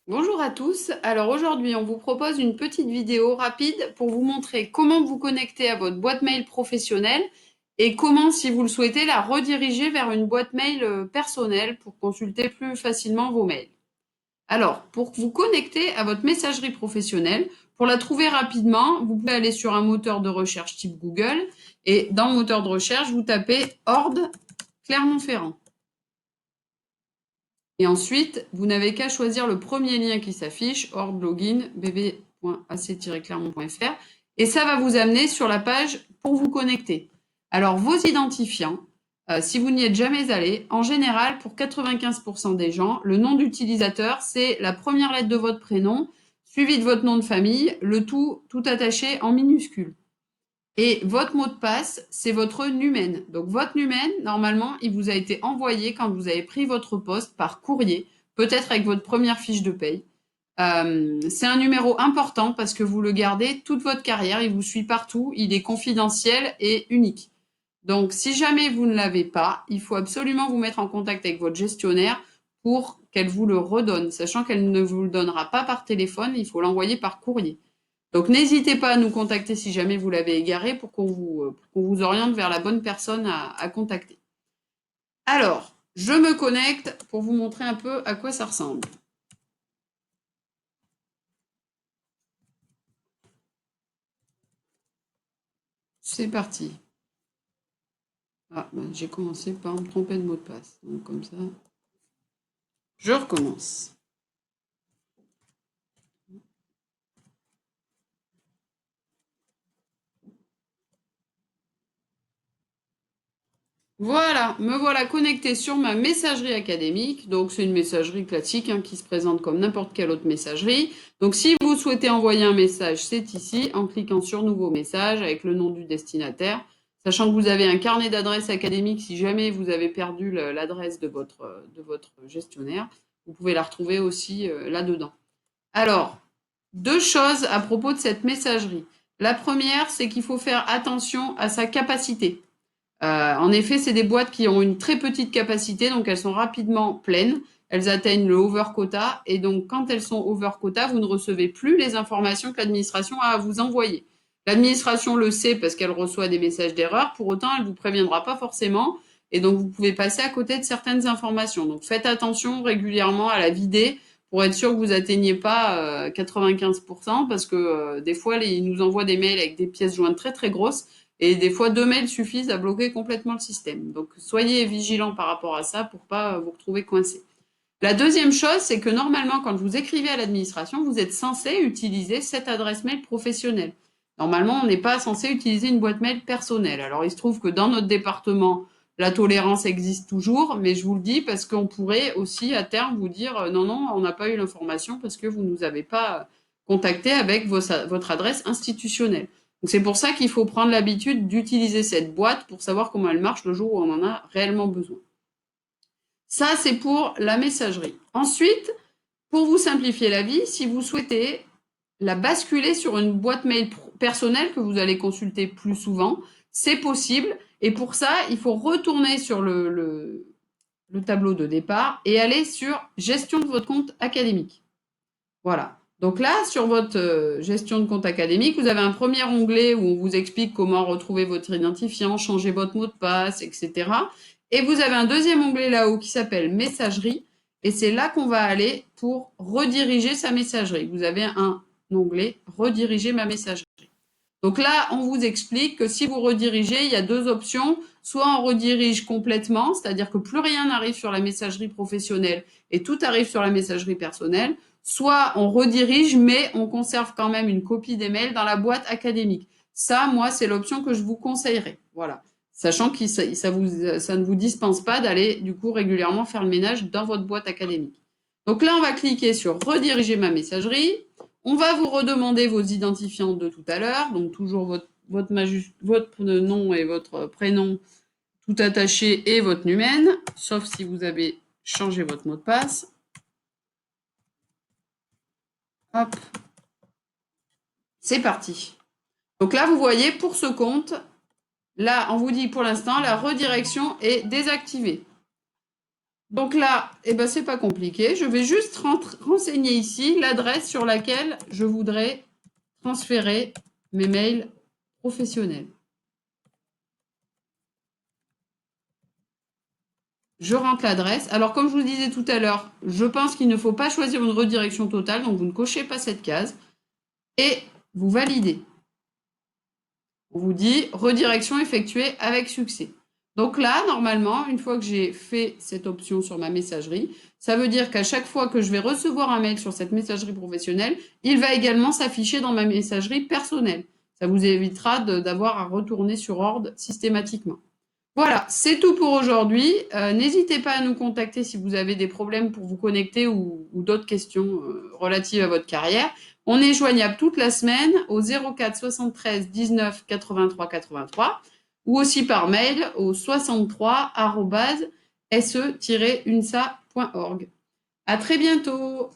Bonjour à tous. Alors aujourd'hui, on vous propose une petite vidéo rapide pour vous montrer comment vous connecter à votre boîte mail professionnelle et comment, si vous le souhaitez, la rediriger vers une boîte mail personnelle pour consulter plus facilement vos mails. Alors, pour vous connecter à votre messagerie professionnelle, pour la trouver rapidement, vous pouvez aller sur un moteur de recherche type Google et dans le moteur de recherche, vous tapez Ordre Clermont-Ferrand. Et ensuite, vous n'avez qu'à choisir le premier lien qui s'affiche, Ordre Login, bb.ac-clermont.fr, et ça va vous amener sur la page pour vous connecter. Alors, vos identifiants, si vous n'y êtes jamais allé, en général, pour 95% des gens, le nom d'utilisateur, c'est la première lettre de votre prénom, suivi de votre nom de famille, le tout attaché en minuscules. Et votre mot de passe, c'est votre numen. Donc votre numen, normalement, il vous a été envoyé quand vous avez pris votre poste par courrier, peut-être avec votre première fiche de paye. C'est un numéro important parce que vous le gardez toute votre carrière, il vous suit partout, il est confidentiel et unique. Donc si jamais vous ne l'avez pas, il faut absolument vous mettre en contact avec votre gestionnaire pour qu'elle vous le redonne, sachant qu'elle ne vous le donnera pas par téléphone, il faut l'envoyer par courrier. Donc n'hésitez pas à nous contacter si jamais vous l'avez égaré pour qu'on vous oriente vers la bonne personne à contacter. Alors, je me connecte pour vous montrer un peu à quoi ça ressemble. C'est parti. Ah, ben, j'ai commencé par me tromper de mot de passe. Donc comme ça, je recommence. Voilà, me voilà connecté sur ma messagerie académique. Donc, c'est une messagerie classique qui se présente comme n'importe quelle autre messagerie. Donc, si vous souhaitez envoyer un message, c'est ici, en cliquant sur Nouveau message avec le nom du destinataire. Sachant que vous avez un carnet d'adresses académiques, si jamais vous avez perdu l'adresse de votre gestionnaire, vous pouvez la retrouver aussi là-dedans. Alors, deux choses à propos de cette messagerie. La première, c'est qu'il faut faire attention à sa capacité. En effet, c'est des boîtes qui ont une très petite capacité, donc elles sont rapidement pleines. Elles atteignent le over quota, et donc quand elles sont over quota, vous ne recevez plus les informations que l'administration a à vous envoyer. L'administration le sait parce qu'elle reçoit des messages d'erreur, pour autant, elle ne vous préviendra pas forcément, et donc vous pouvez passer à côté de certaines informations. Donc faites attention régulièrement à la vider pour être sûr que vous n'atteignez pas 95%, parce que des fois, ils nous envoient des mails avec des pièces jointes très très grosses, et des fois, 2 mails suffisent à bloquer complètement le système. Donc, soyez vigilants par rapport à ça pour pas vous retrouver coincé. La deuxième chose, c'est que normalement, quand vous écrivez à l'administration, vous êtes censé utiliser cette adresse mail professionnelle. Normalement, on n'est pas censé utiliser une boîte mail personnelle. Alors, il se trouve que dans notre département, la tolérance existe toujours, mais je vous le dis parce qu'on pourrait aussi à terme vous dire non, non, on n'a pas eu l'information parce que vous ne nous avez pas contacté avec votre adresse institutionnelle. Donc c'est pour ça qu'il faut prendre l'habitude d'utiliser cette boîte pour savoir comment elle marche le jour où on en a réellement besoin. Ça, c'est pour la messagerie. Ensuite, pour vous simplifier la vie, si vous souhaitez la basculer sur une boîte mail personnelle que vous allez consulter plus souvent, c'est possible. Et pour ça, il faut retourner sur le tableau de départ et aller sur gestion de votre compte académique. Voilà. Donc là, sur votre gestion de compte académique, vous avez un premier onglet où on vous explique comment retrouver votre identifiant, changer votre mot de passe, etc. Et vous avez un deuxième onglet là-haut qui s'appelle messagerie. Et c'est là qu'on va aller pour rediriger sa messagerie. Vous avez un onglet rediriger ma messagerie. Donc là, on vous explique que si vous redirigez, il y a deux options. Soit on redirige complètement, c'est-à-dire que plus rien n'arrive sur la messagerie professionnelle et tout arrive sur la messagerie personnelle. Soit on redirige, mais on conserve quand même une copie des mails dans la boîte académique. Ça, moi, c'est l'option que je vous conseillerais. Voilà. Sachant que ça ne vous dispense pas d'aller, du coup, régulièrement faire le ménage dans votre boîte académique. Donc là, on va cliquer sur rediriger ma messagerie. On va vous redemander vos identifiants de tout à l'heure, donc toujours votre nom et votre prénom tout attaché et votre numen, sauf si vous avez changé votre mot de passe. Hop, c'est parti. Donc là, vous voyez, pour ce compte, là, on vous dit pour l'instant, la redirection est désactivée. Donc là, eh ben, c'est pas compliqué. Je vais juste renseigner ici l'adresse sur laquelle je voudrais transférer mes mails professionnels. Je rentre l'adresse. Alors, comme je vous disais tout à l'heure, je pense qu'il ne faut pas choisir une redirection totale, donc vous ne cochez pas cette case et vous validez. On vous dit redirection effectuée avec succès. Donc là, normalement, une fois que j'ai fait cette option sur ma messagerie, ça veut dire qu'à chaque fois que je vais recevoir un mail sur cette messagerie professionnelle, il va également s'afficher dans ma messagerie personnelle. Ça vous évitera d'avoir à retourner sur Ordre systématiquement. Voilà, c'est tout pour aujourd'hui. N'hésitez pas à nous contacter si vous avez des problèmes pour vous connecter ou d'autres questions relatives à votre carrière. On est joignable toute la semaine au 04 73 19 83 83 ou aussi par mail au 63 se-unsa.org. À très bientôt.